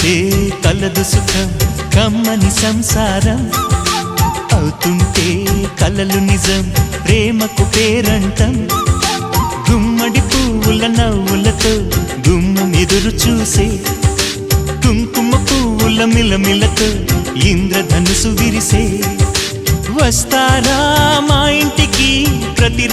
కలిస్తే కలదు సుఖం కమ్మని సంసారం అవుతుంటే కలలు నిజం ప్రేమకు పేరంటం గుమ్మడి పువ్వుల నవ్వులతో గుమ్మం ఎదురు చూసే కుంకుమ పువ్వుల మిలమిలతో ఇంద్రధనుసు విరిసే వస్తారా మా ఇంటికి ప్రతి